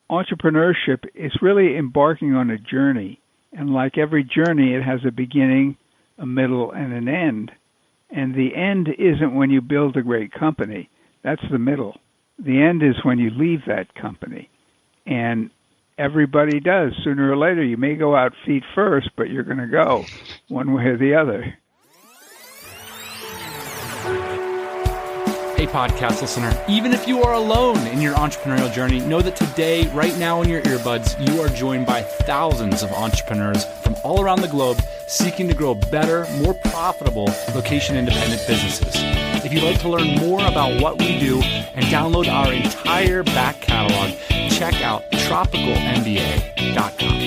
entrepreneurship is really embarking on a journey. And like every journey, it has a beginning, a middle, and an end. And the end isn't when you build a great company. That's the middle. The end is when you leave that company. And everybody does. Sooner or later, you may go out feet first, but you're going to go one way or the other. Hey, podcast listener, even if you are alone in your entrepreneurial journey, know that today, right now in your earbuds, you are joined by thousands of entrepreneurs from all around the globe seeking to grow better, more profitable, location-independent businesses. If you'd like to learn more about what we do and download our entire back catalog, check out tropicalmba.com.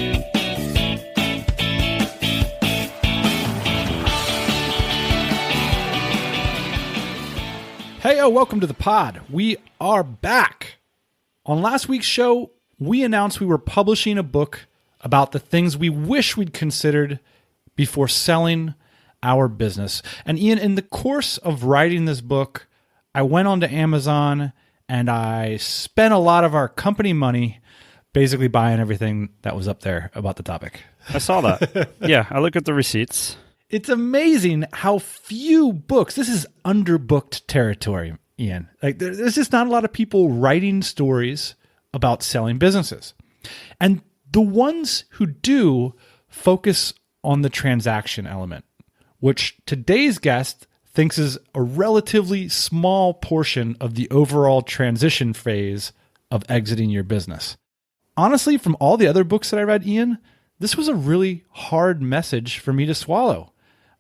Hey, welcome to the pod. We are back. On last week's show, we announced we were publishing a book about the things we wish we'd considered before selling our business. And Ian, in the course of writing this book, I went onto Amazon and I spent a lot of our company money basically buying everything that was up there about the topic. I saw that. Yeah, I look at the receipts. It's amazing how few books, this is underbooked territory, Ian. Like there's just not a lot of people writing stories about selling businesses. And the ones who do focus on the transaction element, which today's guest thinks is a relatively small portion of the overall transition phase of exiting your business. Honestly, from all the other books that I read, Ian, this was a really hard message for me to swallow.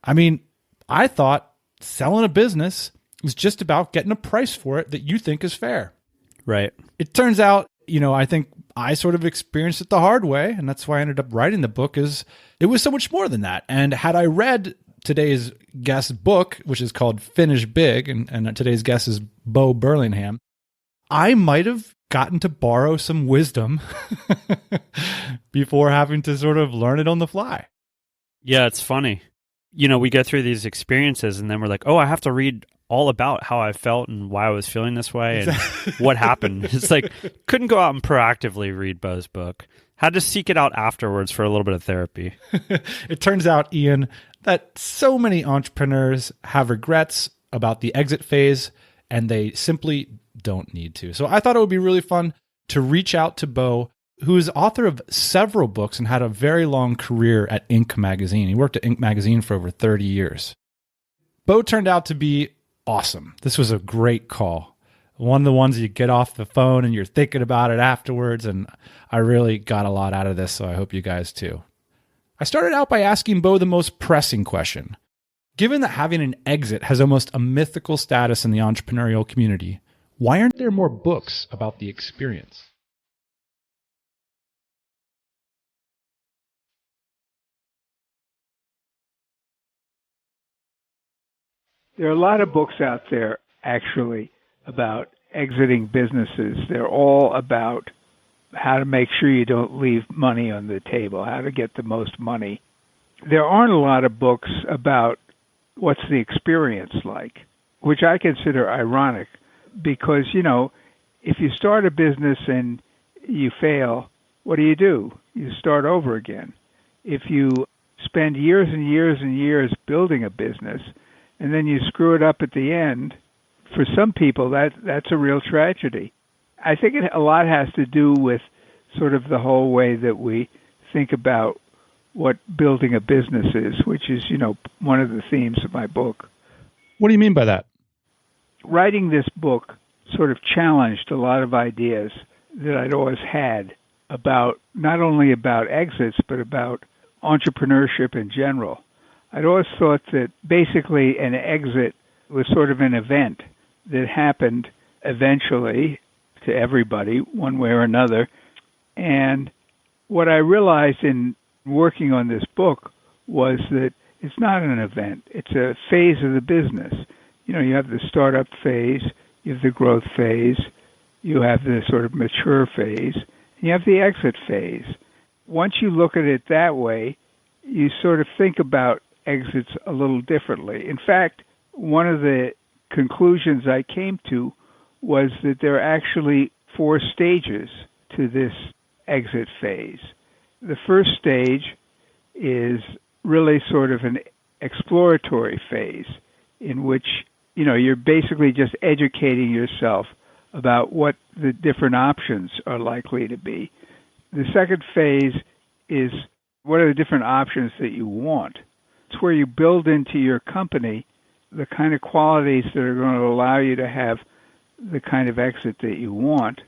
I mean, I thought selling a business was just about getting a price for it that you think is fair. Right. It turns out, I think I sort of experienced it the hard way, and that's why I ended up writing the book, is it was so much more than that. And had I read today's guest's book, which is called Finish Big, and today's guest is Bo Burlingham, I might have gotten to borrow some wisdom before having to sort of learn it on the fly. Yeah, it's funny. We go through these experiences and then we're like, oh, I have to read all about how I felt and why I was feeling this way and what happened. It's like, couldn't go out and proactively read Bo's book. Had to seek it out afterwards for a little bit of therapy. It turns out, Ian, that so many entrepreneurs have regrets about the exit phase and they simply don't need to. So I thought it would be really fun to reach out to Bo, who is author of several books and had a very long career at Inc. magazine. He worked at Inc. magazine for over 30 years. Bo turned out to be awesome. This was a great call. One of the ones you get off the phone and you're thinking about it afterwards, and I really got a lot out of this, so I hope you guys too. I started out by asking Bo the most pressing question. Given that having an exit has almost a mythical status in the entrepreneurial community, why aren't there more books about the experience? There are a lot of books out there, actually, about exiting businesses. They're all about how to make sure you don't leave money on the table, how to get the most money. There aren't a lot of books about what's the experience like, which I consider ironic because, if you start a business and you fail, what do? You start over again. If you spend years and years and years building a business and then you screw it up at the end, for some people that's a real tragedy. I think a lot has to do with sort of the whole way that we think about what building a business is, which is, one of the themes of my book. What do you mean by that? Writing this book sort of challenged a lot of ideas that I'd always had about, not only about exits, but about entrepreneurship in general. I'd always thought that basically an exit was sort of an event that happened eventually to everybody, one way or another. And what I realized in working on this book was that it's not an event. It's a phase of the business. You have the startup phase, you have the growth phase, you have the sort of mature phase, and you have the exit phase. Once you look at it that way, you sort of think about exits a little differently. In fact, one of the conclusions I came to was that there are actually 4 stages to this exit phase. The first stage is really sort of an exploratory phase in which, you're basically just educating yourself about what the different options are likely to be. The second phase is what are the different options that you want. It's where you build into your company the kind of qualities that are going to allow you to have the kind of exit that you want.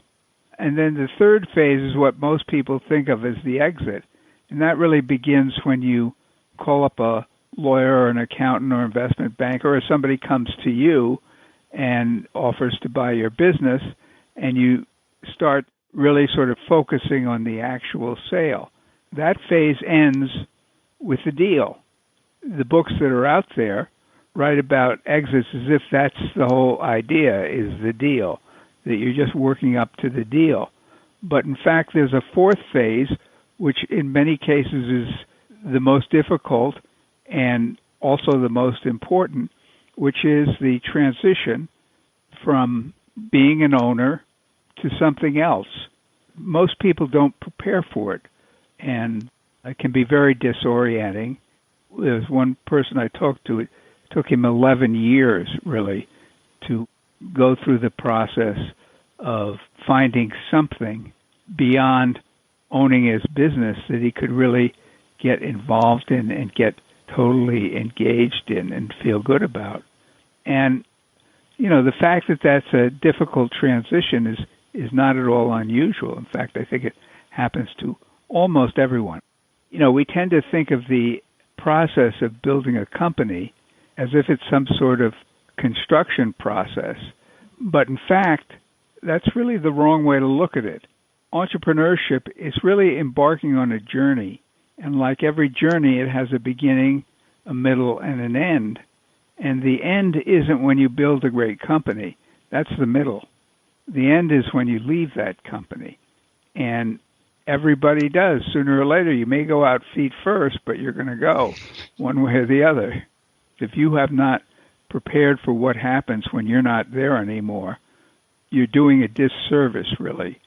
And then the third phase is what most people think of as the exit. And that really begins when you call up a lawyer or an accountant or investment banker, or somebody comes to you and offers to buy your business, and you start really sort of focusing on the actual sale. That phase ends with the deal. The books that are out there write about exits as if that's the whole idea, is the deal, that you're just working up to the deal. But in fact, there's a fourth phase, which in many cases is the most difficult and also the most important, which is the transition from being an owner to something else. Most people don't prepare for it, and it can be very disorienting. There's one person I talked to, it took him 11 years, really, to go through the process of finding something beyond owning his business that he could really get involved in and get totally engaged in and feel good about. And, the fact that that's a difficult transition is not at all unusual. In fact, I think it happens to almost everyone. We tend to think of the process of building a company as if it's some sort of construction process. But in fact, that's really the wrong way to look at it. Entrepreneurship is really embarking on a journey. And like every journey, it has a beginning, a middle, and an end. And the end isn't when you build a great company. That's the middle. The end is when you leave that company. And everybody does. Sooner or later, you may go out feet first, but you're going to go one way or the other. If you have not prepared for what happens when you're not there anymore, you're doing a disservice, really,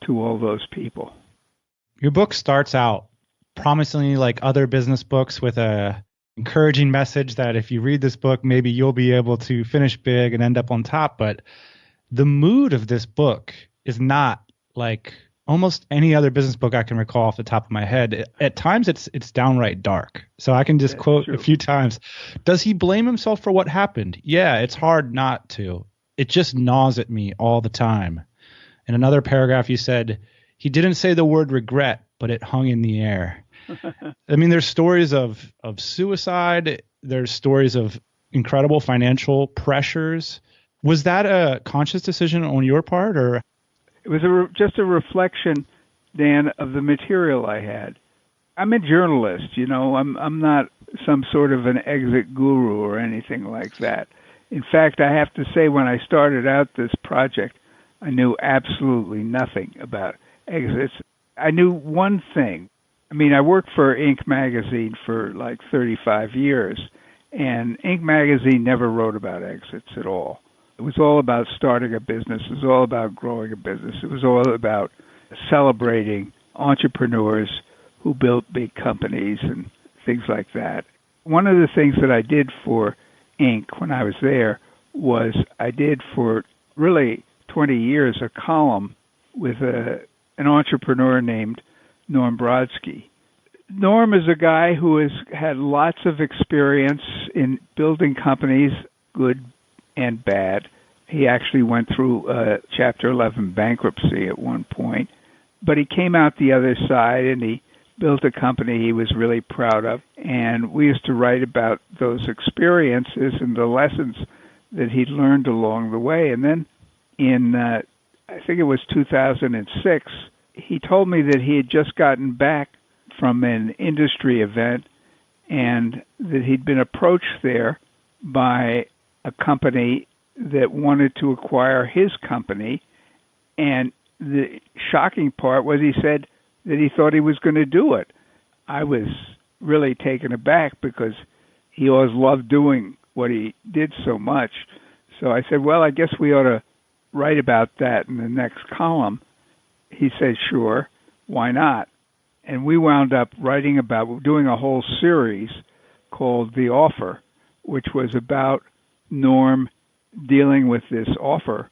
to all those people. Your book starts out promisingly like other business books with a encouraging message that if you read this book, maybe you'll be able to finish big and end up on top. But the mood of this book is not like almost any other business book I can recall off the top of my head. At times, it's downright dark. So I can just quote a few times. Does he blame himself for what happened? Yeah, it's hard not to. It just gnaws at me all the time. In another paragraph, you said, he didn't say the word regret, but it hung in the air. I mean, there's stories of suicide. There's stories of incredible financial pressures. Was that a conscious decision on your part, or? It was just a reflection, Dan, of the material I had. I'm a journalist, I'm not some sort of an exit guru or anything like that. In fact, I have to say, when I started out this project, I knew absolutely nothing about exits. I knew one thing. I worked for Inc. magazine for like 35 years, and Inc. magazine never wrote about exits at all. It was all about starting a business. It was all about growing a business. It was all about celebrating entrepreneurs who built big companies and things like that. One of the things that I did for Inc. when I was there was I did for really 20 years a column with an entrepreneur named Norm Brodsky. Norm is a guy who has had lots of experience in building companies, good and bad. He actually went through Chapter 11 bankruptcy at one point, but he came out the other side and he built a company he was really proud of. And we used to write about those experiences and the lessons that he'd learned along the way. And then in, I think it was 2006, he told me that he had just gotten back from an industry event and that he'd been approached there by a company that wanted to acquire his company. And the shocking part was he said that he thought he was going to do it. I was really taken aback because he always loved doing what he did so much. So I said, well, I guess we ought to write about that in the next column. he said, sure, why not? And we wound up doing a whole series called The Offer, which was about Norm dealing with this offer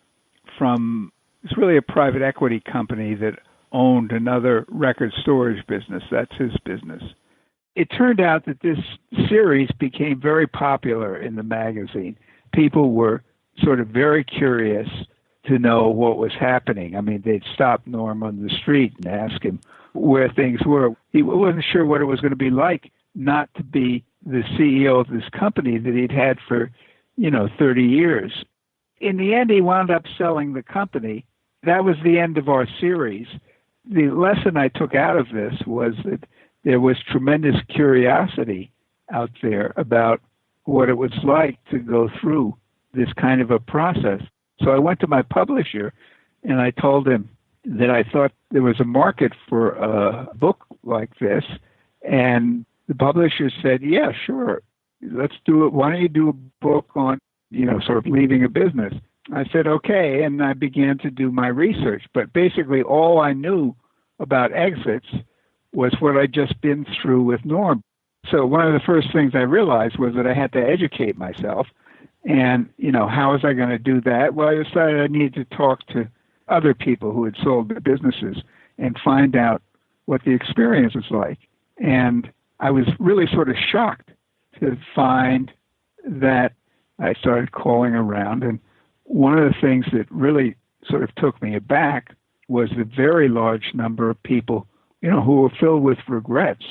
from, it's really a private equity company that owned another record storage business. That's his business. It turned out that this series became very popular in the magazine. People were sort of very curious to know what was happening. I mean, they'd stop Norm on the street and ask him where things were. He wasn't sure what it was going to be like not to be the CEO of this company that he'd had for, 30 years. In the end, he wound up selling the company. That was the end of our series. The lesson I took out of this was that there was tremendous curiosity out there about what it was like to go through this kind of a process. So I went to my publisher and I told him that I thought there was a market for a book like this. And the publisher said, yeah, sure, let's do it. Why don't you do a book on, sort of leaving a business? I said, okay. And I began to do my research. But basically all I knew about exits was what I'd just been through with Norm. So one of the first things I realized was that I had to educate myself. And, how was I going to do that? Well, I decided I needed to talk to other people who had sold their businesses and find out what the experience was like. And I was really sort of shocked to find that I started calling around. And one of the things that really sort of took me aback was the very large number of people, who were filled with regrets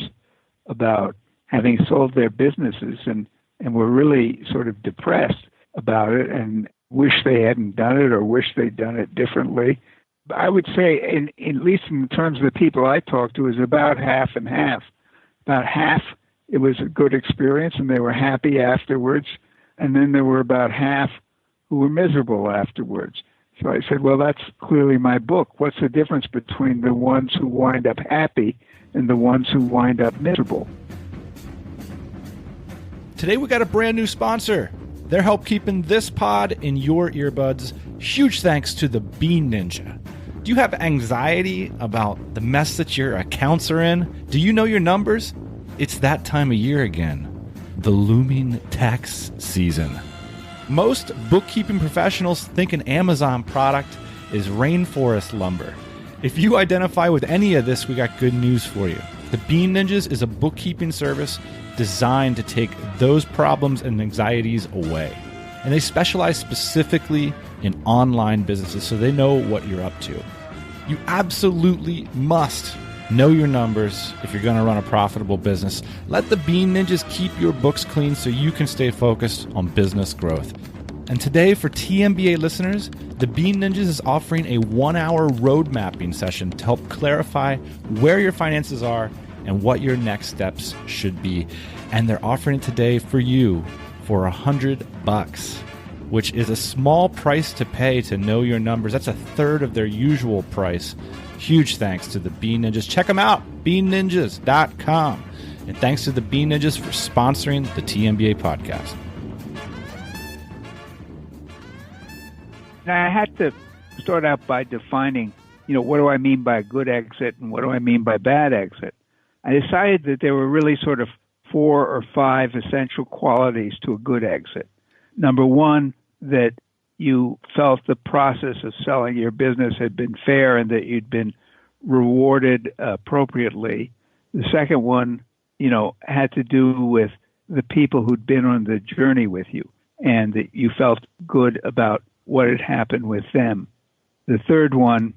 about having sold their businesses and were really sort of depressed about it and wish they hadn't done it or wish they'd done it differently. I would say, at least in terms of the people I talked to, it was about half and half. About half, it was a good experience and they were happy afterwards. And then there were about half who were miserable afterwards. So I said, well, that's clearly my book. What's the difference between the ones who wind up happy and the ones who wind up miserable? Today we got a brand new sponsor. They're help keeping this pod in your earbuds. Huge thanks to the Bean Ninja. Do you have anxiety about the mess that your accounts are in? Do you know your numbers? It's that time of year again. The looming tax season. Most bookkeeping professionals think an Amazon product is rainforest lumber. If you identify with any of this, we got good news for you. The Bean Ninjas is a bookkeeping service designed to take those problems and anxieties away. And they specialize specifically in online businesses, so they know what you're up to. You absolutely must know your numbers if you're going to run a profitable business. Let the Bean Ninjas keep your books clean so you can stay focused on business growth. And today, for TMBA listeners, the Bean Ninjas is offering a 1-hour road mapping session to help clarify where your finances are and what your next steps should be. And they're offering it today for you for $100, which is a small price to pay to know your numbers. That's a third of their usual price. Huge thanks to the Bean Ninjas. Check them out, beanninjas.com. And thanks to the Bean Ninjas for sponsoring the TMBA podcast. Now, I had to start out by defining, what do I mean by good exit and what do I mean by bad exit? I decided that there were really sort of 4 or 5 essential qualities to a good exit. Number one, that you felt the process of selling your business had been fair and that you'd been rewarded appropriately. The second one, had to do with the people who'd been on the journey with you and that you felt good about what had happened with them. The third one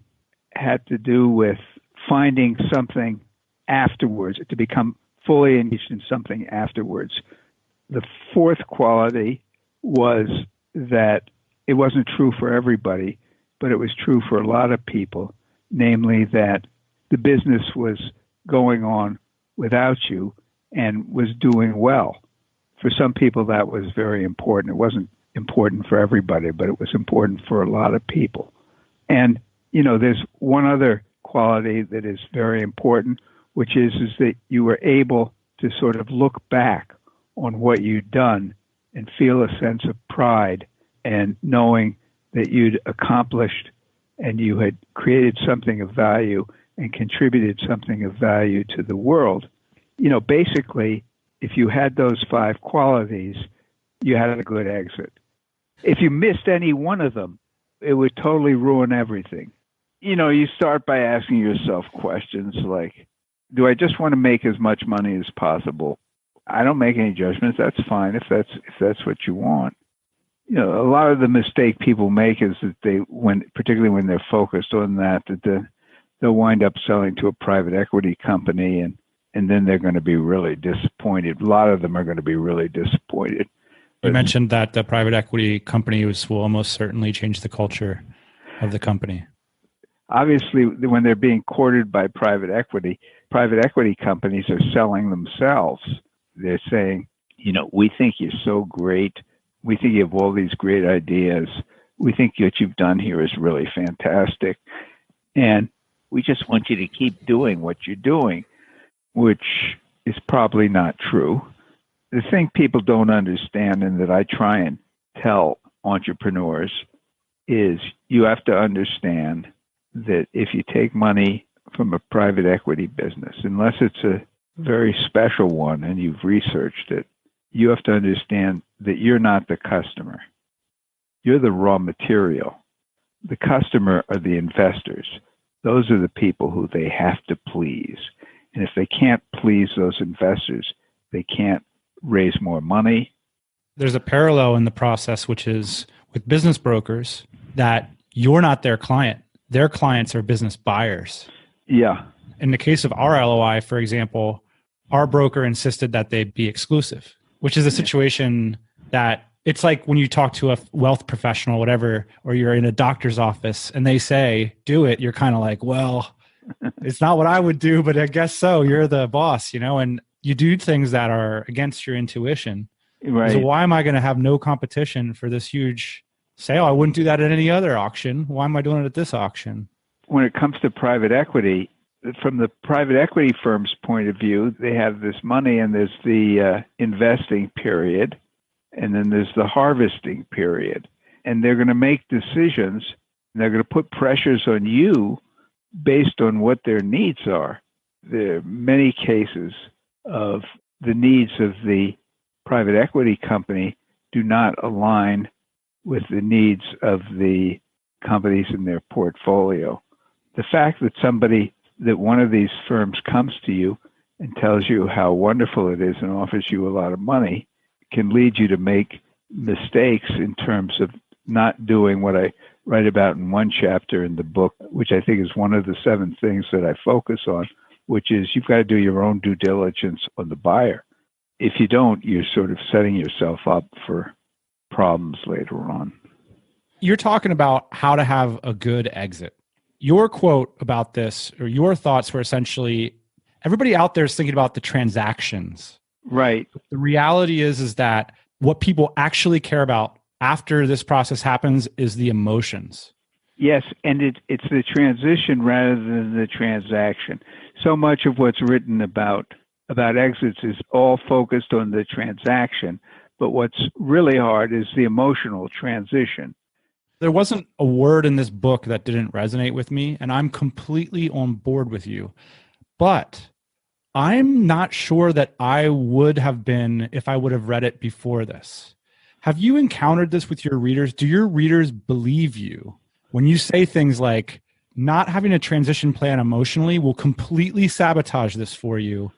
had to do with finding something afterwards, to become fully engaged in something afterwards. The fourth quality was that it wasn't true for everybody, but it was true for a lot of people, namely that the business was going on without you and was doing well. For some people, that was very important. It wasn't important for everybody, but it was important for a lot of people. And, there's one other quality that is very important, which is that you were able to sort of look back on what you'd done and feel a sense of pride and knowing that you'd accomplished and you had created something of value and contributed something of value to the world. Basically, if you had those 5 qualities, you had a good exit. If you missed any one of them, it would totally ruin everything. You start by asking yourself questions like, do I just want to make as much money as possible? I don't make any judgments. That's fine if that's what you want. A lot of the mistake people make is that particularly when they're focused on that they'll wind up selling to a private equity company and then they're going to be really disappointed. A lot of them are going to be really disappointed. You mentioned that the private equity company will almost certainly change the culture of the company. Obviously, when they're being courted by private equity companies are selling themselves. They're saying, we think you're so great. We think you have all these great ideas. We think what you've done here is really fantastic. And we just want you to keep doing what you're doing, which is probably not true. The thing people don't understand and that I try and tell entrepreneurs is you have to understand that if you take money from a private equity business, unless it's a very special one and you've researched it, you have to understand that you're not the customer. You're the raw material. The customer are the investors. Those are the people who they have to please. And if they can't please those investors, they can't raise more money. There's a parallel in the process, which is with business brokers, that you're not their client. Their clients are business buyers. Yeah. In the case of our LOI, for example, our broker insisted that they be exclusive, which is a situation that it's like when you talk to a wealth professional, whatever, or you're in a doctor's office and they say, do it. You're kind of like, well, it's not what I would do, but I guess so. You're the boss, and you do things that are against your intuition. Right. So why am I going to have no competition for this huge sale? I wouldn't do that at any other auction. Why am I doing it at this auction? When it comes to private equity, from the private equity firm's point of view, they have this money and there's the investing period and then there's the harvesting period. And they're going to make decisions. And they're going to put pressures on you based on what their needs are. There are many cases of the needs of the private equity company do not align with the needs of the companies in their portfolio. The fact that one of these firms comes to you and tells you how wonderful it is and offers you a lot of money can lead you to make mistakes in terms of not doing what I write about in one chapter in the book, which I think is one of the 7 things that I focus on, which is you've got to do your own due diligence on the buyer. If you don't, you're sort of setting yourself up for problems later on. You're talking about how to have a good exit. Your quote about this, or your thoughts were essentially, everybody out there is thinking about the transactions. Right. The reality is that what people actually care about after this process happens is the emotions. Yes, and it's the transition rather than the transaction. So much of what's written about exits is all focused on the transaction, but what's really hard is the emotional transition. There wasn't a word in this book that didn't resonate with me, and I'm completely on board with you. But I'm not sure that I would have been if I would have read it before this. Have you encountered this with your readers? Do your readers believe you when you say things like, not having a transition plan emotionally will completely sabotage this for you?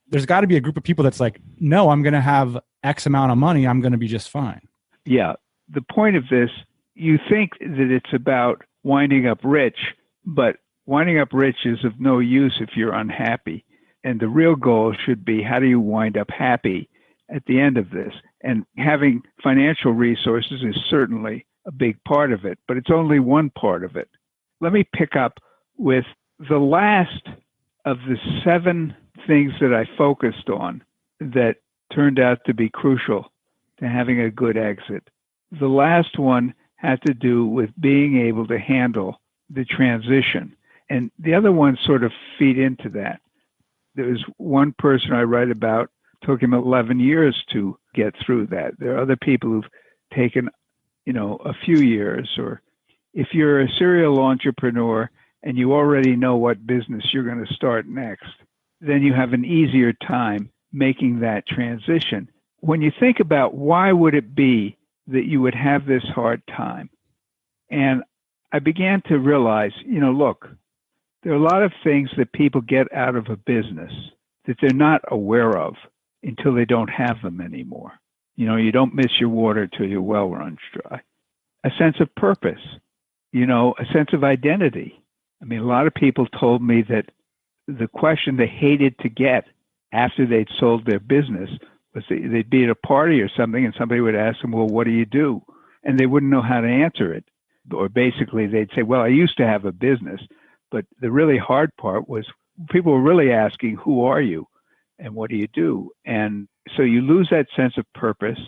There's got to be a group of people that's like, no, I'm going to have X amount of money. I'm going to be just fine. Yeah. The point of this, you think that it's about winding up rich, but winding up rich is of no use if you're unhappy. And the real goal should be, how do you wind up happy at the end of this? And having financial resources is certainly a big part of it, but it's only one part of it. Let me pick up with the last of the 7 things that I focused on that turned out to be crucial to having a good exit. The last one had to do with being able to handle the transition. And the other ones sort of feed into that. There's one person I write about, took him 11 years to get through that. There are other people who've taken, a few years, or if you're a serial entrepreneur and you already know what business you're going to start next, then you have an easier time making that transition. When you think about why would it be that you would have this hard time, and I began to realize, look, there are a lot of things that people get out of a business that they're not aware of until they don't have them anymore. You don't miss your water till your well runs dry. A sense of purpose, a sense of identity. I mean, a lot of people told me that the question they hated to get after they'd sold their business was they'd be at a party or something and somebody would ask them, well, what do you do? And they wouldn't know how to answer it. Or basically they'd say, well, I used to have a business. But the really hard part was people were really asking, who are you and what do you do? And so you lose that sense of purpose.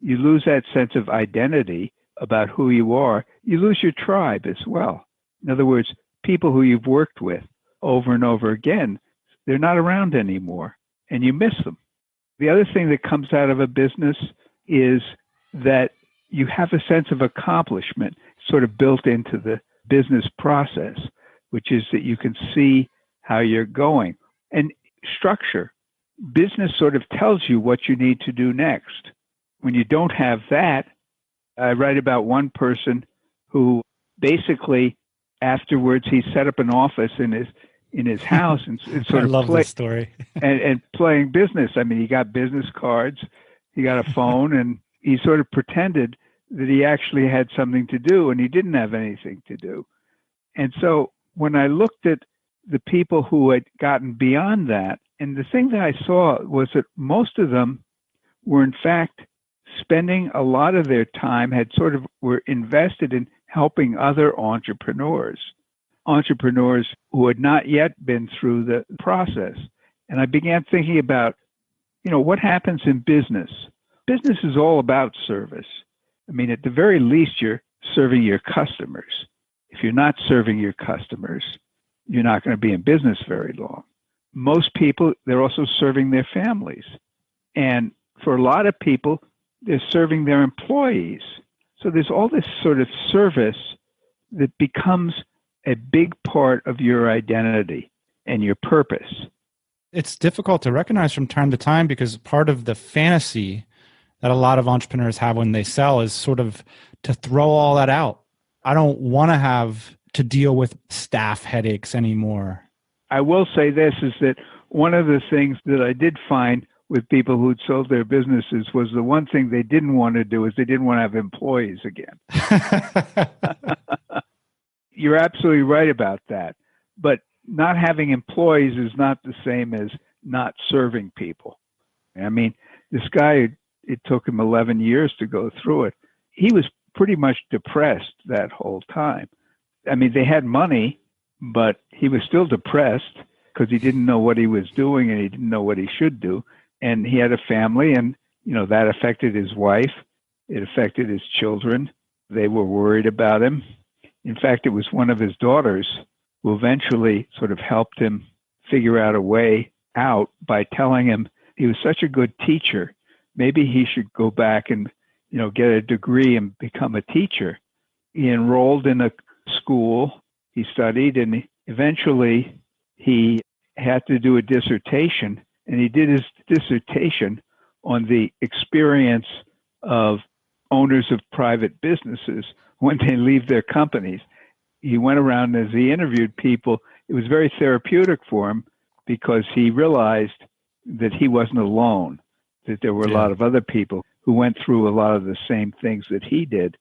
You lose that sense of identity about who you are. You lose your tribe as well. In other words, people who you've worked with over and over again, they're not around anymore and you miss them. The other thing that comes out of a business is that you have a sense of accomplishment sort of built into the business process, which is that you can see how you're going. And structure, business sort of tells you what you need to do next. When you don't have that, I write about one person who basically afterwards he set up an office in his house and sort I of love this story. and playing business. I mean, he got business cards, he got a phone, and he sort of pretended that he actually had something to do, and he didn't have anything to do. And so when I looked at the people who had gotten beyond that, and the thing that I saw was that most of them were in fact spending a lot of their time, were invested in helping other entrepreneurs who had not yet been through the process. And I began thinking about, what happens in business? Business is all about service. I mean, at the very least, you're serving your customers. If you're not serving your customers, you're not going to be in business very long. Most people, they're also serving their families. And for a lot of people, they're serving their employees. So there's all this sort of service that becomes a big part of your identity and your purpose. It's difficult to recognize from time to time because part of the fantasy that a lot of entrepreneurs have when they sell is sort of to throw all that out. I don't want to have to deal with staff headaches anymore. I will say this is that one of the things that I did find with people who'd sold their businesses was the one thing they didn't want to do is they didn't want to have employees again. You're absolutely right about that. But not having employees is not the same as not serving people. I mean, this guy, it took him 11 years to go through it. He was pretty much depressed that whole time. I mean, they had money, but he was still depressed because he didn't know what he was doing and he didn't know what he should do. And he had a family and, that affected his wife. It affected his children. They were worried about him. In fact, it was one of his daughters who eventually sort of helped him figure out a way out by telling him he was such a good teacher. Maybe he should go back and, get a degree and become a teacher. He enrolled in a school, he studied, and eventually he had to do a dissertation. And he did his dissertation on the experience of owners of private businesses when they leave their companies. He went around as he interviewed people. It was very therapeutic for him because he realized that he wasn't alone, that there were a lot of other people who went through a lot of the same things that he did.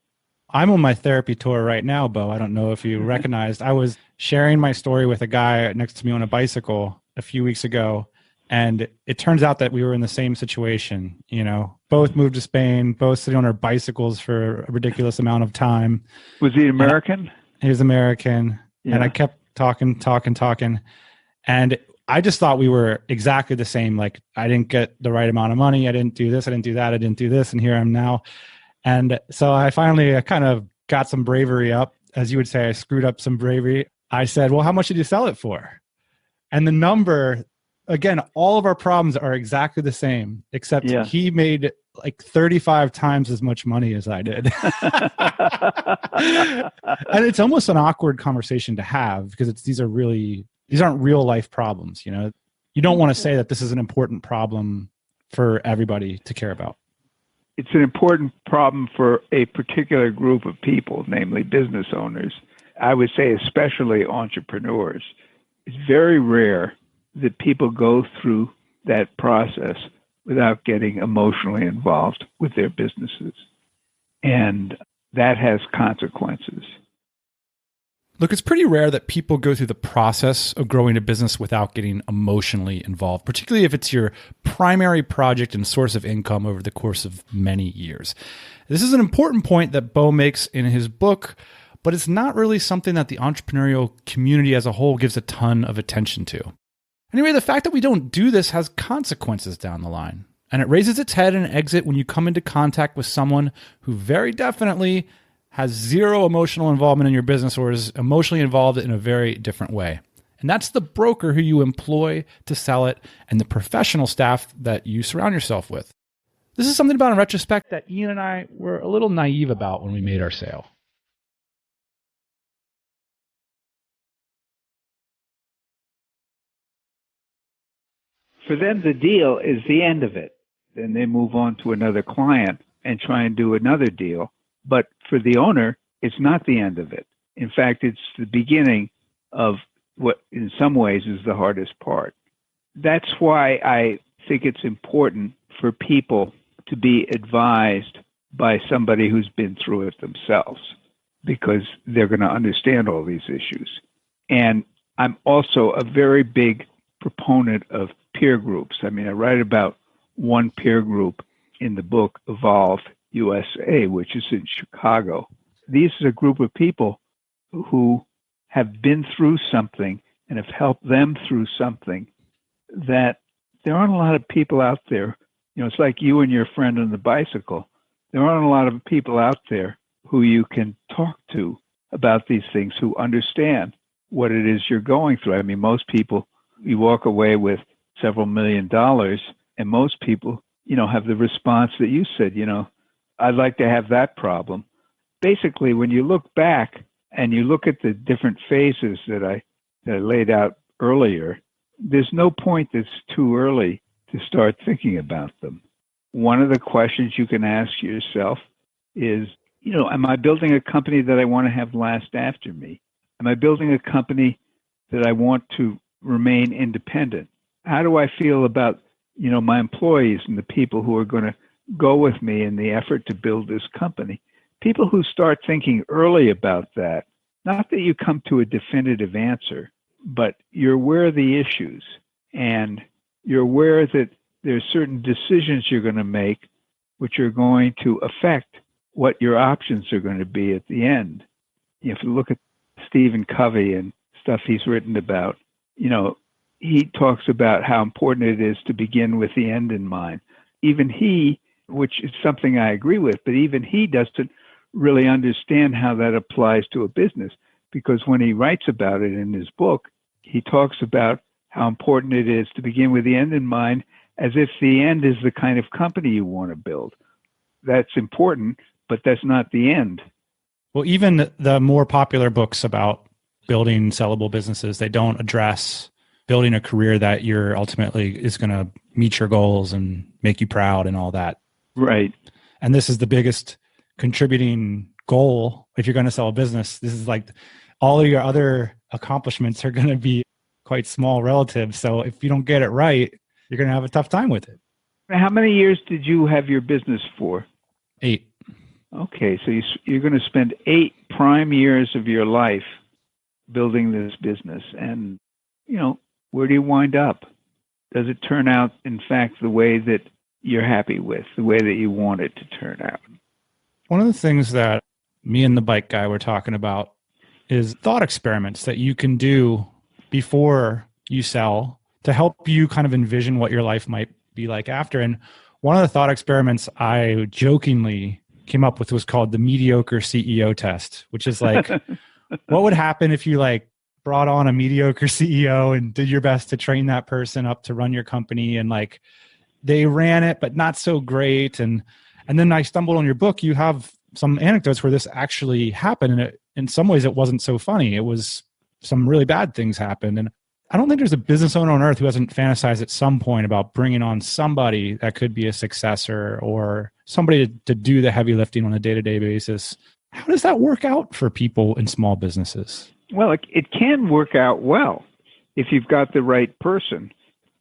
I'm on my therapy tour right now, Bo. I don't know if you recognized. I was sharing my story with a guy next to me on a bicycle a few weeks ago. And it turns out that we were in the same situation, both moved to Spain, both sitting on our bicycles for a ridiculous amount of time. Was he American? He was American. Yeah. And I kept talking. And I just thought we were exactly the same. Like I didn't get the right amount of money. I didn't do this. I didn't do that. I didn't do this. And here I am now. And so I finally kind of got some bravery up. As you would say, I screwed up some bravery. I said, well, how much did you sell it for? And the number, again, all of our problems are exactly the same, except he made like 35 times as much money as I did. And it's almost an awkward conversation to have because these aren't real life problems. You don't want to say that this is an important problem for everybody to care about. It's an important problem for a particular group of people, namely business owners. I would say especially entrepreneurs. It's very rare that people go through that process without getting emotionally involved with their businesses. And that has consequences. Look, it's pretty rare that people go through the process of growing a business without getting emotionally involved, particularly if it's your primary project and source of income over the course of many years. This is an important point that Bo makes in his book, but it's not really something that the entrepreneurial community as a whole gives a ton of attention to. Anyway, the fact that we don't do this has consequences down the line, and it raises its head in an exit when you come into contact with someone who very definitely has zero emotional involvement in your business or is emotionally involved in a very different way. And that's the broker who you employ to sell it and the professional staff that you surround yourself with. This is something about in retrospect that Ian and I were a little naive about when we made our sale. For them, the deal is the end of it. Then they move on to another client and try and do another deal. But for the owner, it's not the end of it. In fact, it's the beginning of what in some ways is the hardest part. That's why I think it's important for people to be advised by somebody who's been through it themselves, because they're going to understand all these issues. And I'm also a very big proponent of peer groups. I mean, I write about one peer group in the book, Evolve USA, which is in Chicago. These are a group of people who have been through something and have helped them through something that there aren't a lot of people out there. It's like you and your friend on the bicycle. There aren't a lot of people out there who you can talk to about these things, who understand what it is you're going through. I mean, most people, you walk away with several $1 million, and most people, have the response that you said, I'd like to have that problem. Basically, when you look back and you look at the different phases that I laid out earlier, there's no point that's too early to start thinking about them. One of the questions you can ask yourself is, am I building a company that I want to have last after me? Am I building a company that I want to remain independent? How do I feel about, my employees and the people who are going to go with me in the effort to build this company? People who start thinking early about that, not that you come to a definitive answer, but you're aware of the issues and you're aware that there's certain decisions you're going to make which are going to affect what your options are going to be at the end. If you look at Stephen Covey and stuff he's written about, he talks about how important it is to begin with the end in mind. Even he, which is something I agree with, but even he doesn't really understand how that applies to a business, because when he writes about it in his book, he talks about how important it is to begin with the end in mind, as if the end is the kind of company you want to build. That's important, but that's not the end. Well, even the more popular books about building sellable businesses, they don't address building a career that you're ultimately is going to meet your goals and make you proud and all that. Right. And this is the biggest contributing goal. If you're going to sell a business, this is like all of your other accomplishments are going to be quite small relative. So if you don't get it right, you're going to have a tough time with it. How many years did you have your business for? 8. Okay. So you're going to spend 8 prime years of your life building this business. And, where do you wind up? Does it turn out, in fact, the way that you're happy with, the way that you want it to turn out? One of the things that me and the bike guy were talking about is thought experiments that you can do before you sell to help you kind of envision what your life might be like after. And one of the thought experiments I jokingly came up with was called the mediocre CEO test, which is like, what would happen if you brought on a mediocre CEO and did your best to train that person up to run your company and they ran it, but not so great. And then I stumbled on your book. You have some anecdotes where this actually happened. And in some ways, it wasn't so funny. It was some really bad things happened. And I don't think there's a business owner on earth who hasn't fantasized at some point about bringing on somebody that could be a successor or somebody to do the heavy lifting on a day-to-day basis. How does that work out for people in small businesses? Well, it can work out well if you've got the right person.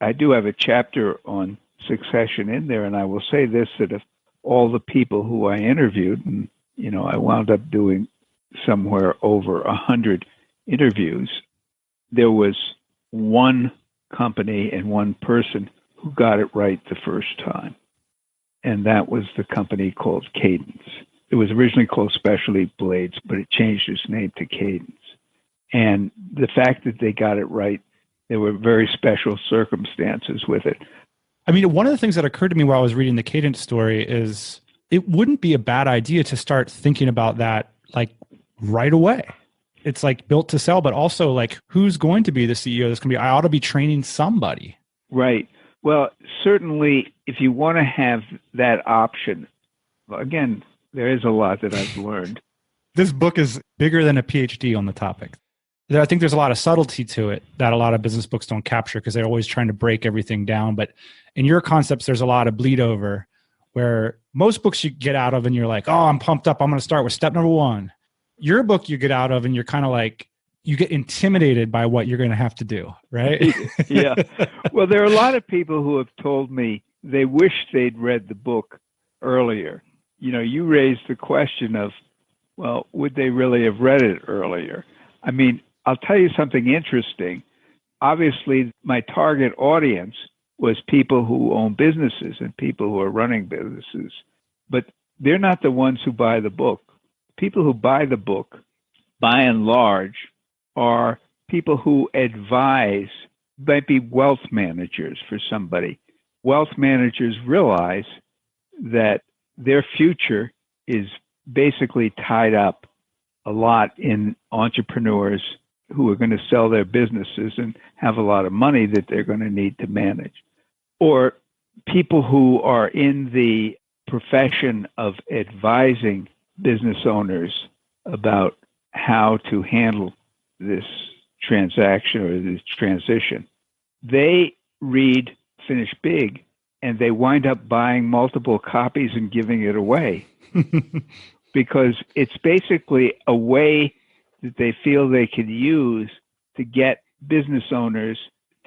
I do have a chapter on succession in there, and I will say this, that if all the people who I interviewed, and I wound up doing somewhere over 100 interviews, there was one company and one person who got it right the first time. And that was the company called Cadence. It was originally called Specialty Blades, but it changed its name to Cadence. And the fact that they got it right, there were very special circumstances with it. I mean, one of the things that occurred to me while I was reading the Cadence story is it wouldn't be a bad idea to start thinking about that like right away. It's like built to sell, but also like who's going to be the CEO that's going to be, I ought to be training somebody. Right. Well, certainly if you want to have that option, again, there is a lot that I've learned. This book is bigger than a PhD on the topic. I think there's a lot of subtlety to it that a lot of business books don't capture because they're always trying to break everything down. But in your concepts, there's a lot of bleed over where most books you get out of and you're like, oh, I'm pumped up. I'm going to start with step number 1. Your book you get out of and you're kind of like, you get intimidated by what you're going to have to do, right? Yeah. Well, there are a lot of people who have told me they wish they'd read the book earlier. You raised the question of, well, would they really have read it earlier? I mean, I'll tell you something interesting. Obviously, my target audience was people who own businesses and people who are running businesses, but they're not the ones who buy the book. People who buy the book, by and large, are people who advise, might be wealth managers for somebody. Wealth managers realize that their future is basically tied up a lot in entrepreneurs who are going to sell their businesses and have a lot of money that they're going to need to manage. Or people who are in the profession of advising business owners about how to handle this transaction or this transition. They read Finish Big and they wind up buying multiple copies and giving it away because it's basically a way that they feel they could use to get business owners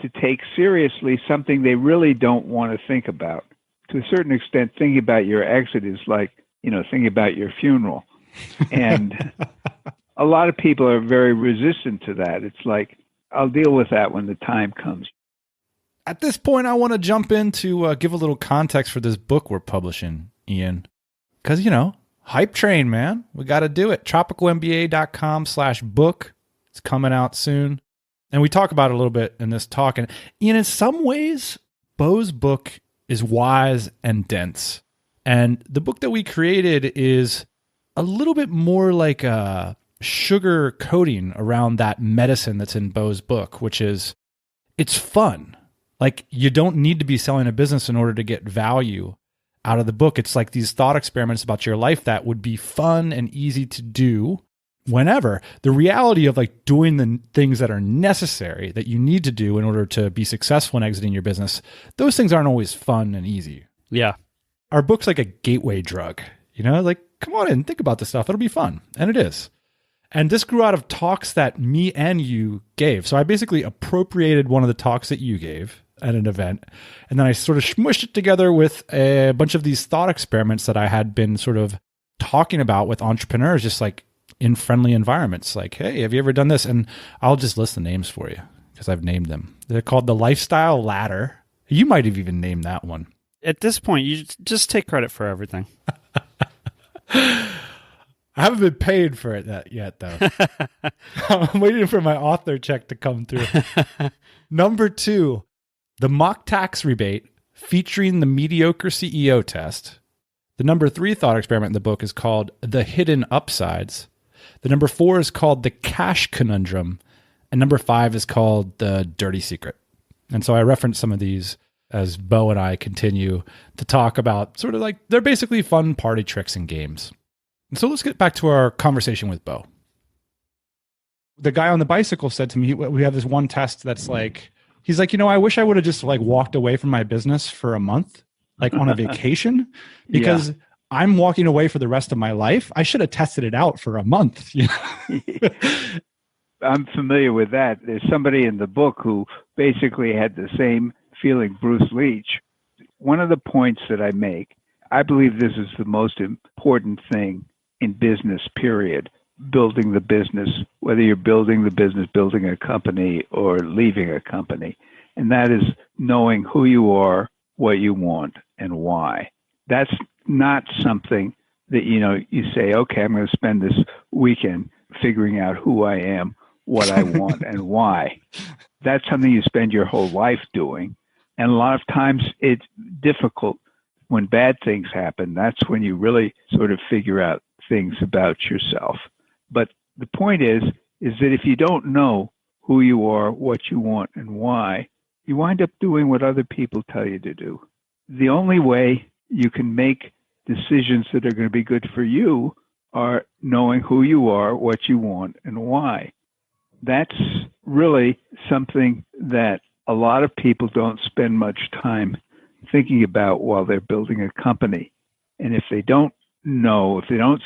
to take seriously something they really don't want to think about. To a certain extent, thinking about your exit is like, thinking about your funeral. And a lot of people are very resistant to that. It's like, I'll deal with that when the time comes. At this point, I want to jump in to give a little context for this book we're publishing, Ian. Because, hype train, man. We got to do it. TropicalMBA.com/book. It's coming out soon. And we talk about it a little bit in this talk. And Ian, in some ways, Bo's book is wise and dense. And the book that we created is a little bit more like a sugar coating around that medicine that's in Bo's book, which is it's fun. Like you don't need to be selling a business in order to get value out of the book. It's like these thought experiments about your life that would be fun and easy to do whenever. The reality of like doing the things that are necessary that you need to do in order to be successful in exiting your business, those things aren't always fun and easy. Yeah. Our book's like a gateway drug, like come on in, think about this stuff. It'll be fun. And it is. And this grew out of talks that me and you gave. So I basically appropriated one of the talks that you gave at an event. And then I sort of smushed it together with a bunch of these thought experiments that I had been sort of talking about with entrepreneurs, just like in friendly environments. Like, hey, have you ever done this? And I'll just list the names for you because I've named them. They're called the Lifestyle Ladder. You might have even named that one. At this point, you just take credit for everything. I haven't been paid for it yet, though. I'm waiting for my author check to come through. Number 2, the mock tax rebate featuring the mediocre CEO test. The number 3 thought experiment in the book is called the hidden upsides. The number 4 is called the cash conundrum. And number 5 is called the dirty secret. And so I referenced some of these as Bo and I continue to talk about sort of like, they're basically fun party tricks and games. And so let's get back to our conversation with Bo. The guy on the bicycle said to me, we have this one test that's like, he's like, I wish I would have just like walked away from my business for a month, like on a vacation, because I'm walking away for the rest of my life. I should have tested it out for a month. I'm familiar with that. There's somebody in the book who basically had the same feeling, Bruce Leach. One of the points that I make, I believe this is the most important thing in business, period. Building the business, whether you're building the business, building a company, or leaving a company. And that is knowing who you are, what you want, and why. That's not something that, you say, okay, I'm going to spend this weekend figuring out who I am, what I want, and why. That's something you spend your whole life doing. And a lot of times it's difficult when bad things happen. That's when you really sort of figure out things about yourself. But the point is that if you don't know who you are, what you want, and why, you wind up doing what other people tell you to do. The only way you can make decisions that are going to be good for you are knowing who you are, what you want, and why. That's really something that a lot of people don't spend much time thinking about while they're building a company. And if they don't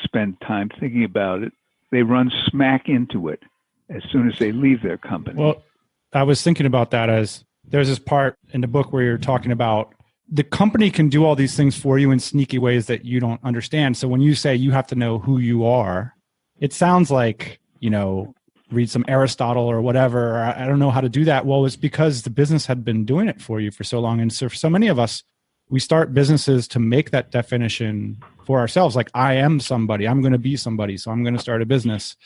spend time thinking about it, they run smack into it as soon as they leave their company. Well, I was thinking about that as there's this part in the book where you're talking about the company can do all these things for you in sneaky ways that you don't understand. So when you say you have to know who you are, it sounds like, read some Aristotle or whatever. I don't know how to do that. Well, it's because the business had been doing it for you for so long. And so for so many of us, we start businesses to make that definition for ourselves. Like, I am somebody, I'm going to be somebody, so I'm going to start a business.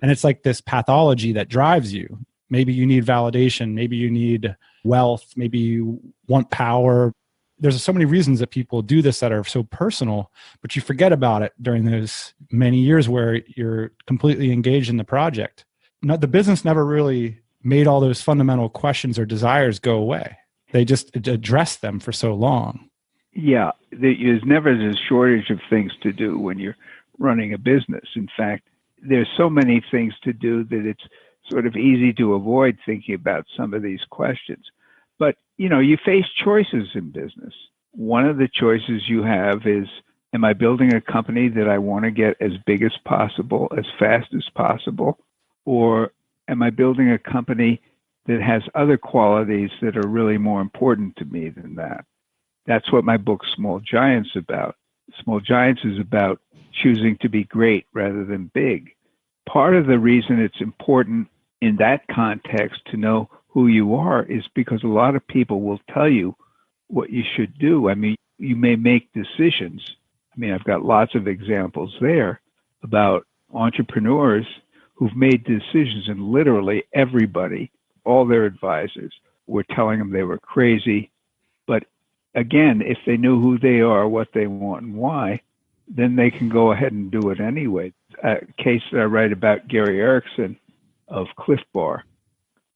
And it's like this pathology that drives you. Maybe you need validation. Maybe you need wealth. Maybe you want power. There's so many reasons that people do this that are so personal, but you forget about it during those many years where you're completely engaged in the project. The business never really made all those fundamental questions or desires go away. They just addressed them for so long. Yeah, there's never a shortage of things to do when you're running a business. In fact, there's so many things to do that it's sort of easy to avoid thinking about some of these questions. But, you face choices in business. One of the choices you have is, am I building a company that I want to get as big as possible, as fast as possible? Or am I building a company that has other qualities that are really more important to me than that? That's what my book, Small Giants, is about. Small Giants is about choosing to be great rather than big. Part of the reason it's important in that context to know who you are is because a lot of people will tell you what you should do. I mean, you may make decisions. I've got lots of examples there about entrepreneurs who've made decisions, and literally everybody, all their advisors, were telling them they were crazy. But again, if they knew who they are, what they want, and why, then they can go ahead and do it anyway. A case that I write about, Gary Erickson of Cliff Bar.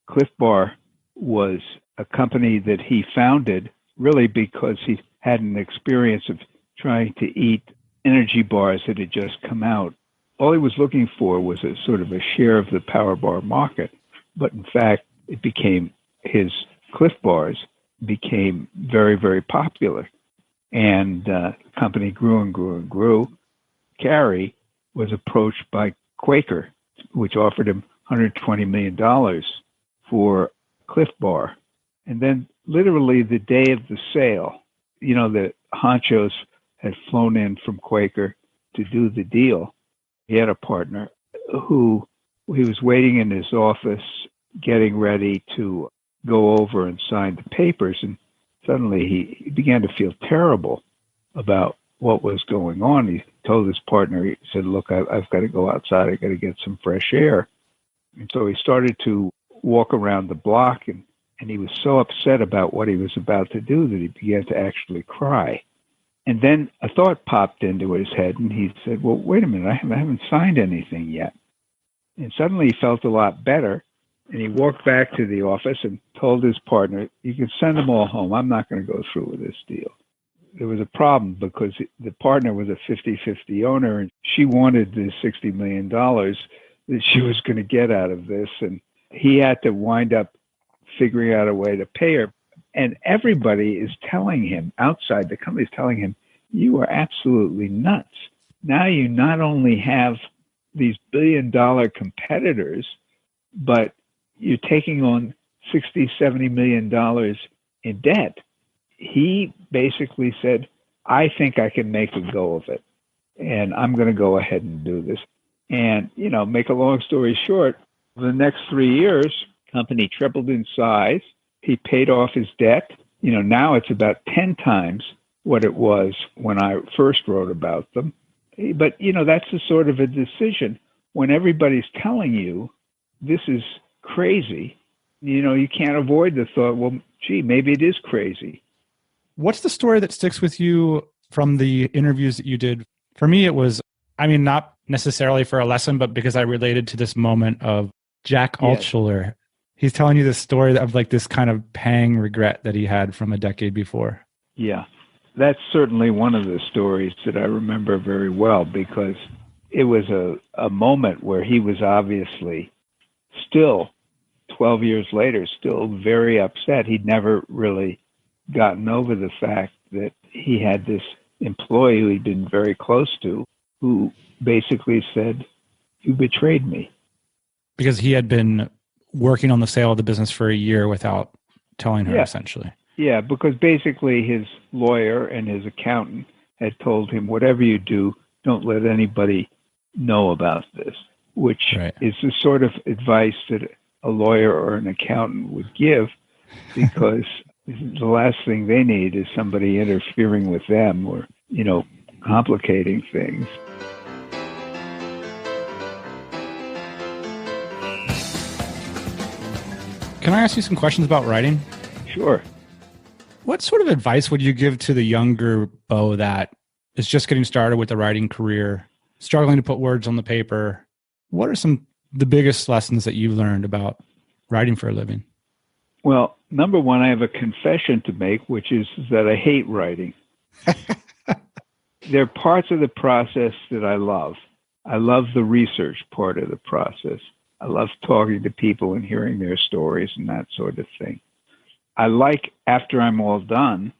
Cliff Bar was a company that he founded really because he had an experience of trying to eat energy bars that had just come out. All he was looking for was a sort of a share of the power bar market. But in fact, it became his Cliff Bars became very, very popular. And the company grew and grew and grew. Gary was approached by Quaker, which offered him $120 million for Cliff Bar. And then literally the day of the sale, the honchos had flown in from Quaker to do the deal. He had a partner who he was waiting in his office, getting ready to go over and sign the papers. And suddenly he began to feel terrible about what was going on. He told his partner, he said, look, I've got to go outside. I've got to get some fresh air. And so he started to walk around the block, and he was so upset about what he was about to do that he began to actually cry. And then a thought popped into his head, and he said, well, wait a minute, I haven't signed anything yet. And suddenly he felt a lot better. And he walked back to the office and told his partner, you can send them all home. I'm not going to go through with this deal. There was a problem because the partner was a 50-50 owner, and she wanted the $60 million that she was going to get out of this. And he had to wind up figuring out a way to pay her. And everybody is telling him, outside the company is telling him, you are absolutely nuts. Now you not only have these billion-dollar competitors, but you're taking on $60-70 million in debt. He basically said, I think I can make a go of it, and I'm going to go ahead and do this. And, make a long story short, the next 3 years, company tripled in size. He paid off his debt. Now it's about 10 times what it was when I first wrote about them. But, that's the sort of a decision when everybody's telling you this is crazy. You can't avoid the thought, well, gee, maybe it is crazy. What's the story that sticks with you from the interviews that you did? For me, it was, not necessarily for a lesson, but because I related to this moment of Jack Altshuler. He's telling you this story of like this kind of pang regret that he had from a decade before. Yeah, that's certainly one of the stories that I remember very well, because it was a moment where he was obviously still, 12 years later, still very upset. He'd never really gotten over the fact that he had this employee who he'd been very close to, who basically said, you betrayed me. Because he had been working on the sale of the business for a year without telling her, essentially. Yeah, because basically his lawyer and his accountant had told him, whatever you do, don't let anybody know about this, which is the sort of advice that a lawyer or an accountant would give, because the last thing they need is somebody interfering with them or, complicating things. Can I ask you some questions about writing? Sure. What sort of advice would you give to the younger Bo that is just getting started with a writing career, struggling to put words on the paper? What are the biggest lessons that you've learned about writing for a living? Well, number one, I have a confession to make, which is that I hate writing. There are parts of the process that I love. I love the research part of the process. I love talking to people and hearing their stories and that sort of thing. I like, after I'm all done,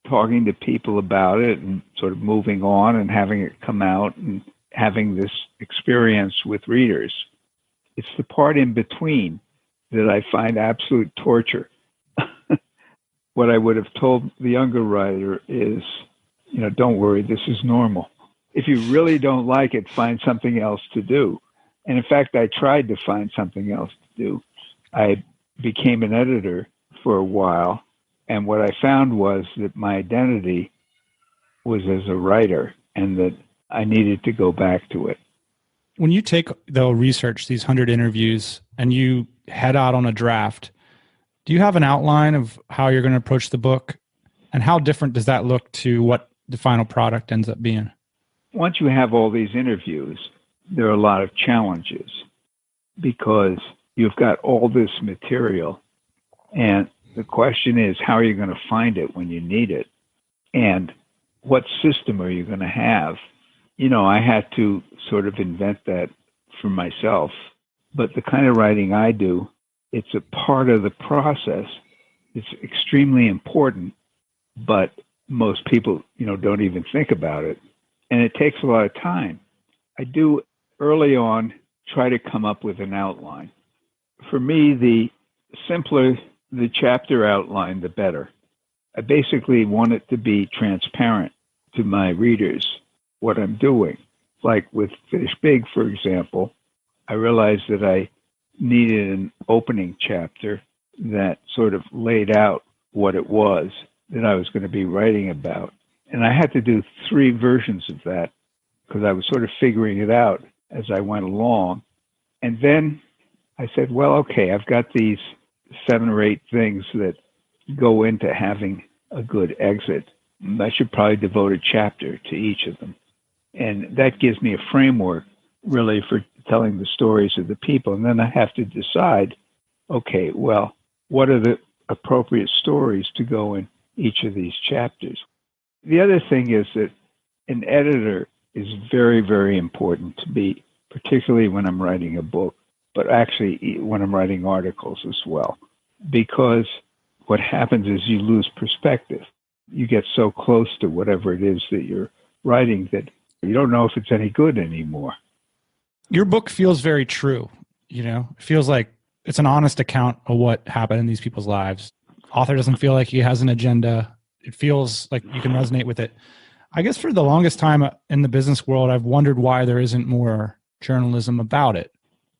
talking to people about it and sort of moving on and having it come out and having this experience with readers. It's the part in between that I find absolute torture. What I would have told the younger writer is, don't worry, this is normal. If you really don't like it, find something else to do. And in fact, I tried to find something else to do. I became an editor for a while, and what I found was that my identity was as a writer and that I needed to go back to it. When you take the research, these 100 interviews, and you head out on a draft, do you have an outline of how you're going to approach the book? And how different does that look to what the final product ends up being? Once you have all these interviews, there are a lot of challenges because you've got all this material. And the question is, how are you going to find it when you need it? And what system are you going to have? I had to sort of invent that for myself. But the kind of writing I do, it's a part of the process. It's extremely important, but most people, don't even think about it. And it takes a lot of time. I do early on try to come up with an outline. For me, the simpler the chapter outline, the better. I basically want it to be transparent to my readers what I'm doing. Like with Finish Big, for example, I realized that I needed an opening chapter that sort of laid out what it was that I was going to be writing about. And I had to do 3 versions of that because I was sort of figuring it out as I went along. And then I said, well, okay, I've got these 7 or 8 things that go into having a good exit. I should probably devote a chapter to each of them. And that gives me a framework, really, for telling the stories of the people. And then I have to decide okay, well, what are the appropriate stories to go in each of these chapters? The other thing is that an editor is very, very important to me, particularly when I'm writing a book, but actually when I'm writing articles as well, because what happens is you lose perspective. You get so close to whatever it is that you're writing that you don't know if it's any good anymore. Your book feels very true. It feels like it's an honest account of what happened in these people's lives. Author doesn't feel like he has an agenda. It feels like you can resonate with it. I guess for the longest time in the business world, I've wondered why there isn't more journalism about it.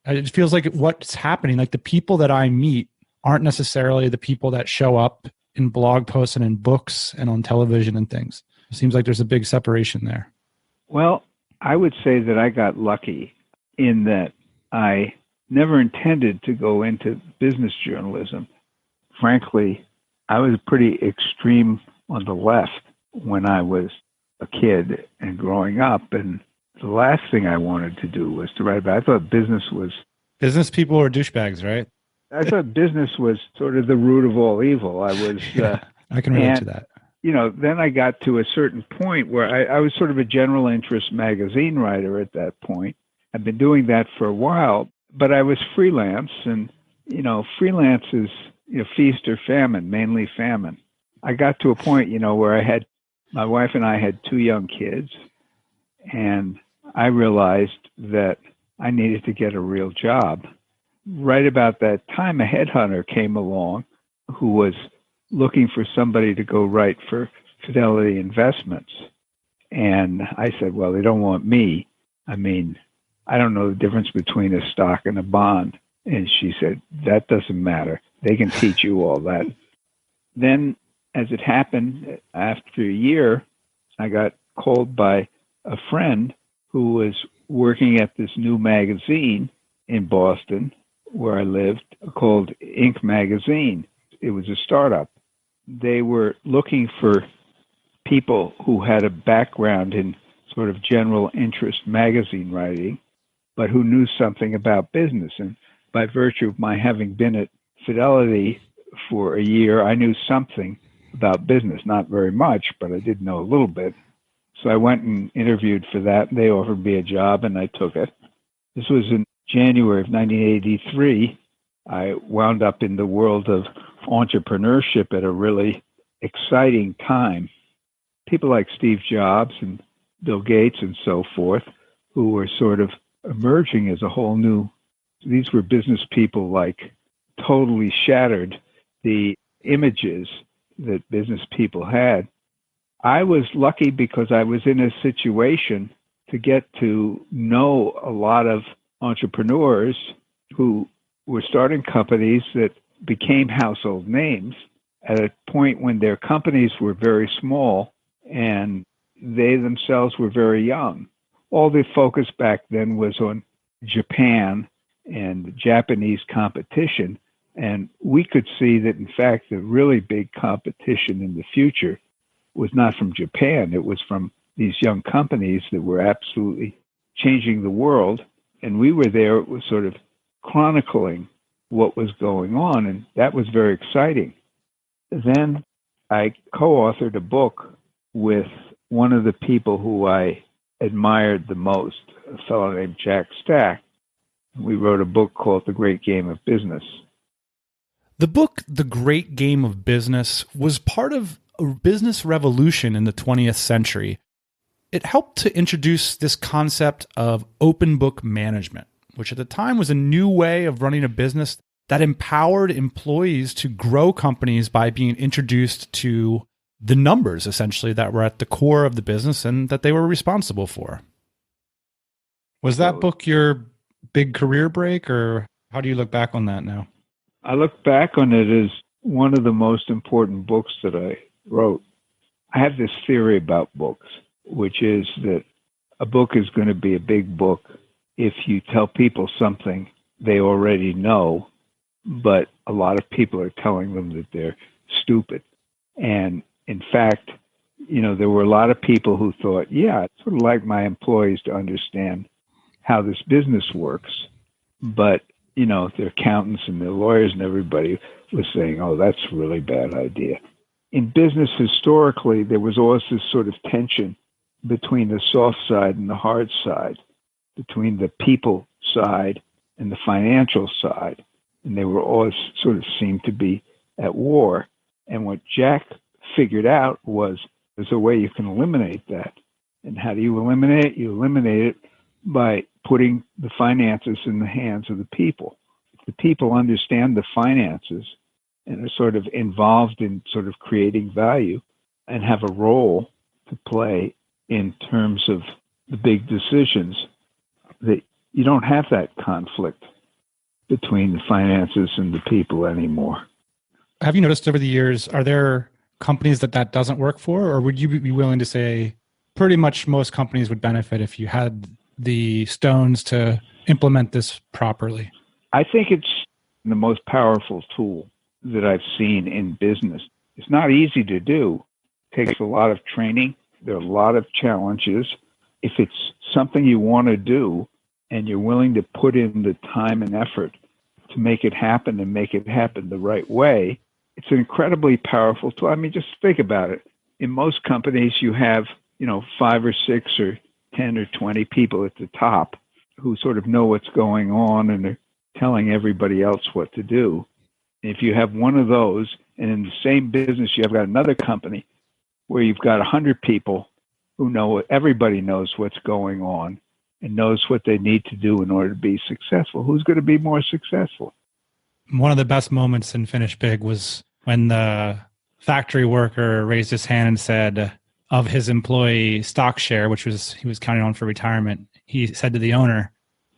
It feels like what's happening, like the people that I meet aren't necessarily the people that show up in blog posts and in books and on television and things. It seems like there's a big separation there. Well, I would say that I got lucky in that I never intended to go into business journalism. Frankly, I was pretty extreme on the left when I was a kid and growing up. And the last thing I wanted to do was to write about. I thought business people are douchebags, right? I thought business was sort of the root of all evil. I was. I can relate to that. Then I got to a certain point where I was sort of a general interest magazine writer at that point. I've been doing that for a while, but I was freelance, and freelance is feast or famine, mainly famine. I got to a point, where my wife and I had 2 young kids, and I realized that I needed to get a real job. Right about that time, a headhunter came along who was looking for somebody to go write for Fidelity Investments. And I said, well, they don't want me. I mean, I don't know the difference between a stock and a bond. And she said, that doesn't matter. They can teach you all that. Then, as it happened, after a year, I got called by a friend who was working at this new magazine in Boston, where I lived, called Inc. Magazine. It was a startup. They were looking for people who had a background in sort of general interest magazine writing, but who knew something about business. And by virtue of my having been at Fidelity for a year, I knew something about business. Not very much, but I did know a little bit. So I went and interviewed for that, and they offered me a job, and I took it. This was in January of 1983. I wound up in the world of entrepreneurship at a really exciting time. People like Steve Jobs and Bill Gates and so forth, who were sort of emerging as a whole new, these were business people like totally shattered the images that business people had. I was lucky because I was in a situation to get to know a lot of entrepreneurs who were starting companies that became household names at a point when their companies were very small and they themselves were very young. All the focus back then was on Japan and Japanese competition. And we could see that, in fact, the really big competition in the future was not from Japan. It was from these young companies that were absolutely changing the world. And we were there, it was sort of chronicling what was going on. And that was very exciting. Then I co-authored a book with one of the people who I admired the most, a fellow named Jack Stack. We wrote a book called The Great Game of Business. The book, The Great Game of Business, was part of a business revolution in the 20th century. It helped to introduce this concept of open book management, which at the time was a new way of running a business that empowered employees to grow companies by being introduced to the numbers, essentially, that were at the core of the business and that they were responsible for. Was that book your big career break, or how do you look back on that now? I look back on it as one of the most important books that I wrote. I have this theory about books, which is that a book is going to be a big book if you tell people something they already know, but a lot of people are telling them that they're stupid. And in fact, there were a lot of people who thought, yeah, I'd sort of like my employees to understand how this business works. But their accountants and their lawyers and everybody was saying, oh, that's a really bad idea. In business, historically, there was always this sort of tension between the soft side and the hard side, between the people side and the financial side. And they were always sort of seemed to be at war. And what Jack figured out was there's a way you can eliminate that. And how do you eliminate it? You eliminate it by putting the finances in the hands of the people. If the people understand the finances and are sort of involved in sort of creating value and have a role to play in terms of the big decisions, that you don't have that conflict between the finances and the people anymore. Have you noticed over the years, are there companies that doesn't work for, or would you be willing to say pretty much most companies would benefit if you had the stones to implement this properly? I think it's the most powerful tool that I've seen in business. It's not easy to do. It takes a lot of training. There are a lot of challenges. If it's something you want to do and you're willing to put in the time and effort to make it happen and make it happen the right way, it's an incredibly powerful tool. I mean, just think about it. In most companies, you have, 5 or 6 or 10 or 20 people at the top who sort of know what's going on and are telling everybody else what to do. If you have one of those, and in the same business, you have got another company where you've got 100 people who know, everybody knows what's going on and knows what they need to do in order to be successful. Who's going to be more successful? One of the best moments in Finish Big was when the factory worker raised his hand and said, of his employee stock share, which was he was counting on for retirement, he said to the owner,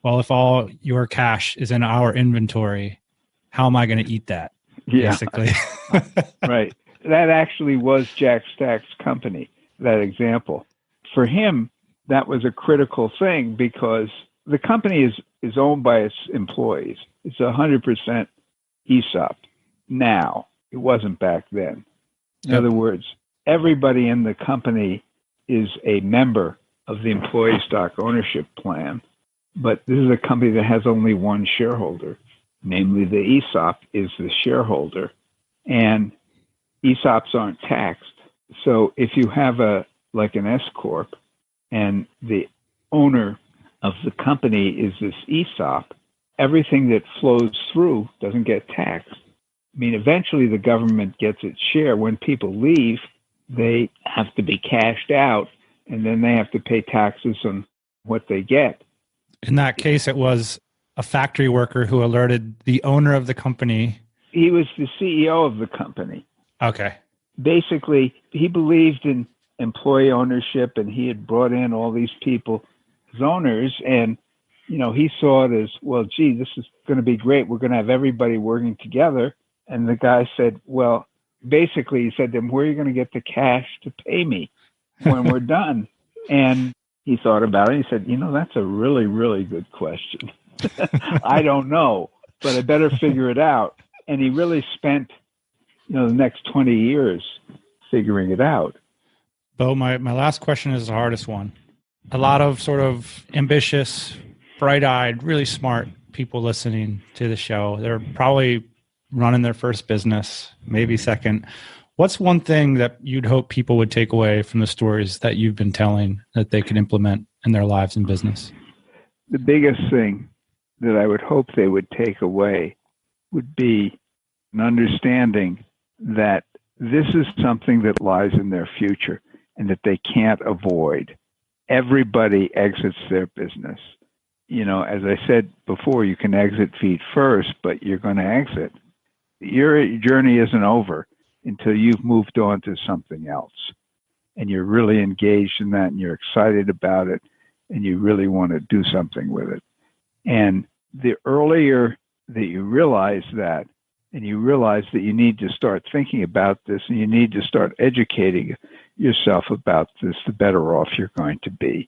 well, if all your cash is in our inventory, how am I going to eat that? Yeah. Basically. Right. That actually was Jack Stack's company, that example. For him, that was a critical thing because the company is owned by its employees. It's 100% ESOP now. It wasn't back then. In other words, everybody in the company is a member of the employee stock ownership plan, but this is a company that has only one shareholder, namely the ESOP is the shareholder, and ESOPs aren't taxed. So if you have like an S Corp and the owner of the company is this ESOP, everything that flows through doesn't get taxed. I mean, eventually the government gets its share. When people leave, they have to be cashed out, and then they have to pay taxes on what they get. In that case, it was a factory worker who alerted the owner of the company. He was the CEO of the company. Okay. Basically, he believed in employee ownership, and he had brought in all these people as owners, and he saw it as, well, gee, this is going to be great. We're going to have everybody working together. And the guy said, well, basically, he said to him, where are you going to get the cash to pay me when we're done? And he thought about it. He said, that's a really, really good question. I don't know, but I better figure it out. And he really spent, the next 20 years figuring it out. Bo, my last question is the hardest one. A lot of sort of ambitious, bright-eyed, really smart people listening to the show. They're probably running their first business, maybe second. What's one thing that you'd hope people would take away from the stories that you've been telling that they could implement in their lives and business? The biggest thing that I would hope they would take away would be an understanding that this is something that lies in their future and that they can't avoid. Everybody exits their business. As I said before, you can exit feet first, but you're going to exit. Your journey isn't over until you've moved on to something else and you're really engaged in that and you're excited about it and you really want to do something with it. And the earlier that you realize that, and you realize that you need to start thinking about this and you need to start educating yourself about this, the better off you're going to be.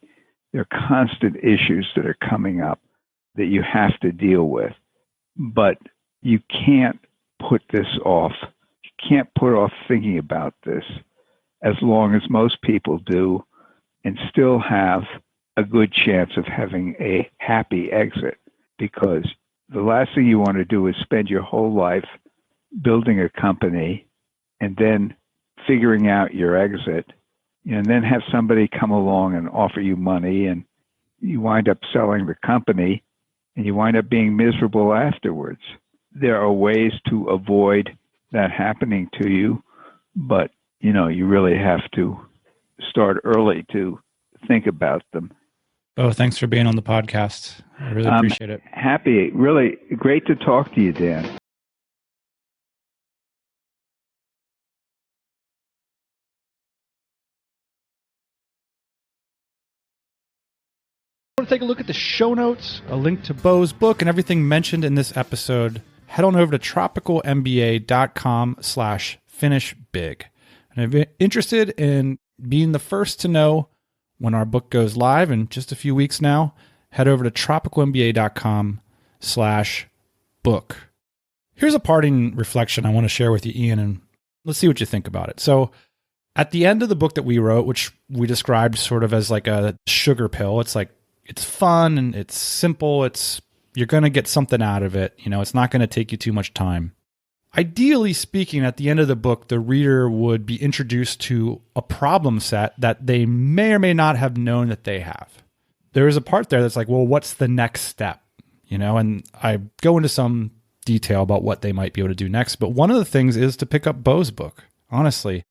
There are constant issues that are coming up that you have to deal with, but you can't put this off. You can't put off thinking about this as long as most people do and still have a good chance of having a happy exit, because The last thing you want to do is spend your whole life building a company and then figuring out your exit, and then have somebody come along and offer you money, and you wind up selling the company, and you wind up being miserable afterwards. There are ways to avoid that happening to you, but you really have to start early to think about them. Oh, thanks for being on the podcast. I really appreciate it. Happy. Really great to talk to you, Dan. Want to take a look at the show notes, a link to Bo's book, and everything mentioned in this episode, head on over to tropicalmba.com/finishbig. And if you're interested in being the first to know when our book goes live in just a few weeks now, head over to tropicalmba.com/book. Here's a parting reflection I want to share with you, Ian, and let's see what you think about it. So at the end of the book that we wrote, which we described sort of as like a sugar pill, it's like, it's fun and it's simple. You're going to get something out of it. It's not going to take you too much time. Ideally speaking, at the end of the book, the reader would be introduced to a problem set that they may or may not have known that they have. There is a part there that's like, well, what's the next step? And I go into some detail about what they might be able to do next. But one of the things is to pick up Bo's book. Honestly,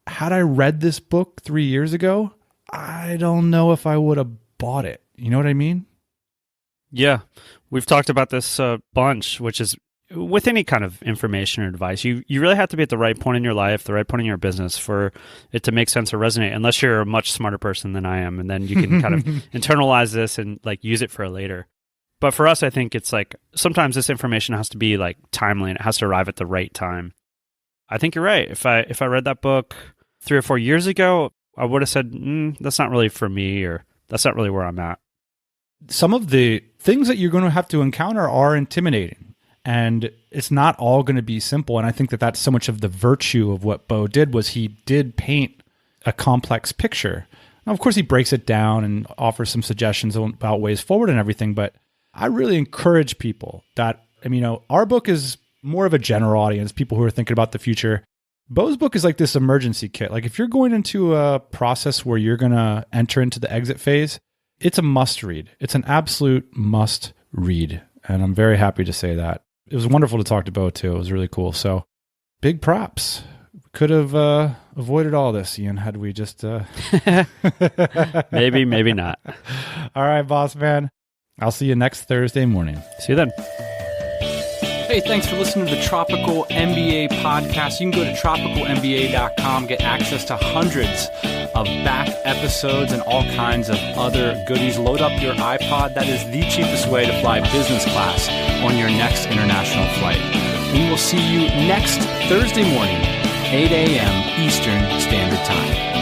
had I read this book 3 years ago, I don't know if I would have bought it. You know what I mean? Yeah. We've talked about this a bunch, which is with any kind of information or advice, you really have to be at the right point in your life, the right point in your business for it to make sense or resonate, unless you're a much smarter person than I am. And then you can kind of internalize this and like use it for later. But for us, I think it's like sometimes this information has to be like timely and it has to arrive at the right time. I think you're right. If I read that book 3 or 4 years ago, I would have said, that's not really for me, or that's not really where I'm at. Some of the things that you're going to have to encounter are intimidating. And it's not all going to be simple. And I think that that's so much of the virtue of what Bo did, was he did paint a complex picture. Now, of course, he breaks it down and offers some suggestions about ways forward and everything. But I really encourage people that, our book is more of a general audience, people who are thinking about the future. Bo's book is like this emergency kit. Like if you're going into a process where you're going to enter into the exit phase, it's a must read. It's an absolute must read. And I'm very happy to say that. It was wonderful to talk to Bo too. It was really cool. So big props. Could have avoided all this, Ian, had we just... Maybe not. All right, boss man. I'll see you next Thursday morning. See you then. Hey, thanks for listening to the Tropical MBA podcast. You can go to tropicalmba.com, get access to hundreds of back episodes and all kinds of other goodies. Load up your iPod. That is the cheapest way to fly business class on your next international flight. We will see you next Thursday morning, 8 a.m. Eastern Standard Time.